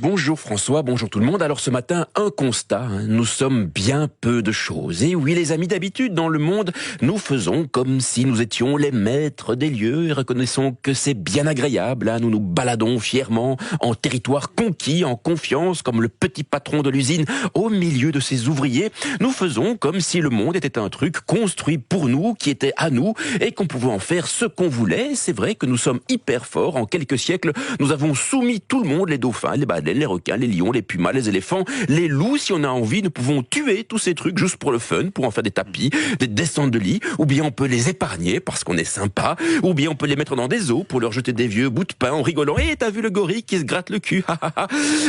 Bonjour François, bonjour tout le monde. Alors ce matin, un constat, nous sommes bien peu de choses. Et oui les amis, d'habitude dans le monde, nous faisons comme si nous étions les maîtres des lieux et reconnaissons que c'est bien agréable. Nous nous baladons fièrement en territoire conquis, en confiance, comme le petit patron de l'usine au milieu de ses ouvriers. Nous faisons comme si le monde était un truc construit pour nous, qui était à nous et qu'on pouvait en faire ce qu'on voulait. C'est vrai que nous sommes hyper forts. En quelques siècles, nous avons soumis tout le monde, les dauphins, les baleines, les requins, les lions, les pumas, les éléphants, les loups. Si on a envie, nous pouvons tuer tous ces trucs juste pour le fun, pour en faire des tapis, des descentes de lit, ou bien on peut les épargner parce qu'on est sympa, ou bien on peut les mettre dans des eaux pour leur jeter des vieux bouts de pain en rigolant. Et t'as vu le gorille qui se gratte le cul?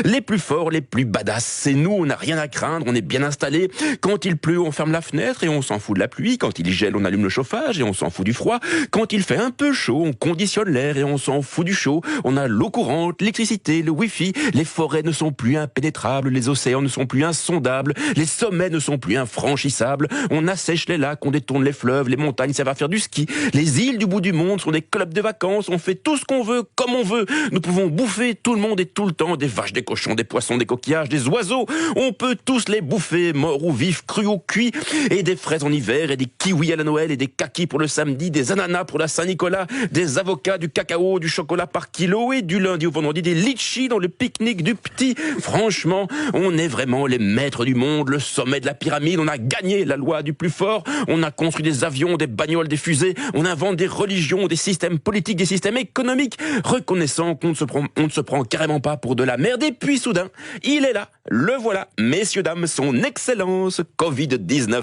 Les plus forts, les plus badass, c'est nous, on n'a rien à craindre, on est bien installés. Quand il pleut, on ferme la fenêtre et on s'en fout de la pluie. Quand il gèle, on allume le chauffage et on s'en fout du froid. Quand il fait un peu chaud, on conditionne l'air et on s'en fout du chaud. On a l'eau courante, l'électricité, le wifi, les forêts ne sont plus impénétrables, les océans ne sont plus insondables, les sommets ne sont plus infranchissables, on assèche les lacs, on détourne les fleuves, les montagnes servent à faire du ski, les îles du bout du monde sont des clubs de vacances, on fait tout ce qu'on veut, comme on veut, nous pouvons bouffer tout le monde et tout le temps, des vaches, des cochons, des poissons, des coquillages, des oiseaux, on peut tous les bouffer, morts ou vifs, crus ou cuits, et des fraises en hiver, et des kiwis à la Noël, et des kakis pour le samedi, des ananas pour la Saint-Nicolas, des avocats, du cacao, du chocolat par kilo, et du lundi au vendredi, des litchis dans le pique-nique du petit. Franchement, on est vraiment les maîtres du monde, le sommet de la pyramide, on a gagné la loi du plus fort, on a construit des avions, des bagnoles, des fusées, on invente des religions, des systèmes politiques, des systèmes économiques, reconnaissant qu'on ne se prend carrément pas pour de la merde. Et puis soudain, il est là, le voilà, messieurs, dames, son excellence Covid-19.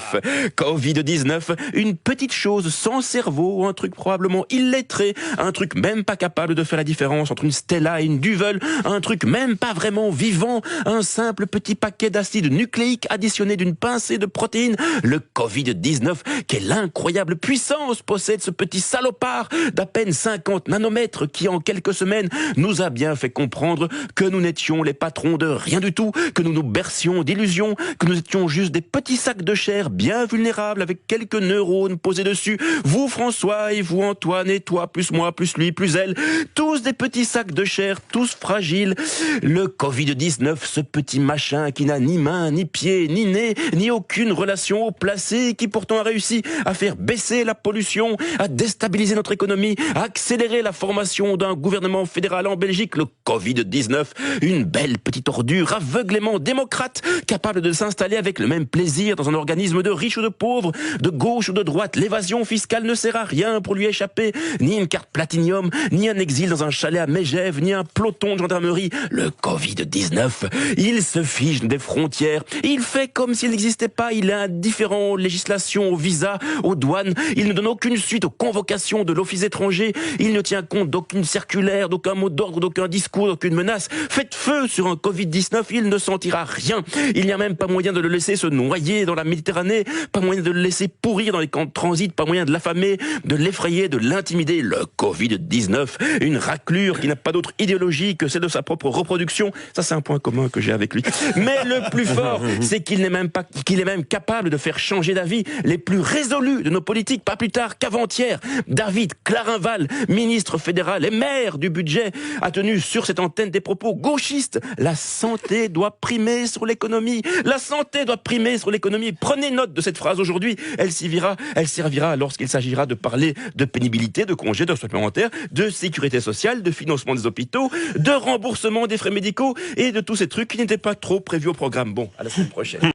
Covid-19, une petite chose sans cerveau, un truc probablement illettré, un truc même pas capable de faire la différence entre une Stella et une Duvel, un truc même pas vraiment vivant, un simple petit paquet d'acide nucléique additionné d'une pincée de protéines. Le Covid-19, quelle incroyable puissance possède ce petit salopard d'à peine 50 nanomètres qui en quelques semaines nous a bien fait comprendre que nous n'étions les patrons de rien du tout, que nous nous bercions d'illusions, que nous étions juste des petits sacs de chair bien vulnérables avec quelques neurones posés dessus. Vous François et vous Antoine et toi plus moi plus lui plus elle, tous des petits sacs de chair, tous fragiles. Le Covid-19, ce petit machin qui n'a ni main, ni pied, ni nez, ni aucune relation au placé, qui pourtant a réussi à faire baisser la pollution, à déstabiliser notre économie, à accélérer la formation d'un gouvernement fédéral en Belgique. Le Covid-19, une belle petite ordure aveuglément démocrate, capable de s'installer avec le même plaisir dans un organisme de riches ou de pauvres, de gauche ou de droite. L'évasion fiscale ne sert à rien pour lui échapper, ni une carte platinium, ni un exil dans un chalet à Megève, ni un peloton de gendarmerie. Le Covid-19, il se fiche des frontières, il fait comme s'il n'existait pas, il est indifférent aux législations, aux visas, aux douanes, il ne donne aucune suite aux convocations de l'office étranger, il ne tient compte d'aucune circulaire, d'aucun mot d'ordre, d'aucun discours, d'aucune menace. Faites feu sur un Covid-19, il ne sentira rien. Il n'y a même pas moyen de le laisser se noyer dans la Méditerranée, pas moyen de le laisser pourrir dans les camps de transit, pas moyen de l'affamer, de l'effrayer, de l'intimider. Le Covid-19, une raclure qui n'a pas d'autre idéologie que celle de sa propre reproduction. Ça, c'est un point commun que j'ai avec lui. Mais le plus fort, c'est qu'il est même capable de faire changer d'avis les plus résolus de nos politiques, pas plus tard qu'avant-hier. David Clarinval, ministre fédéral et maire du budget, a tenu sur cette antenne des propos gauchistes. La santé doit primer sur l'économie. La santé doit primer sur l'économie. Prenez note de cette phrase aujourd'hui. Elle servira lorsqu'il s'agira de parler de pénibilité, de congés, de supplémentaires, de sécurité sociale, de financement des hôpitaux, de remboursement des frais médicaux et de tous ces trucs qui n'étaient pas trop prévus au programme. Bon, à la semaine prochaine.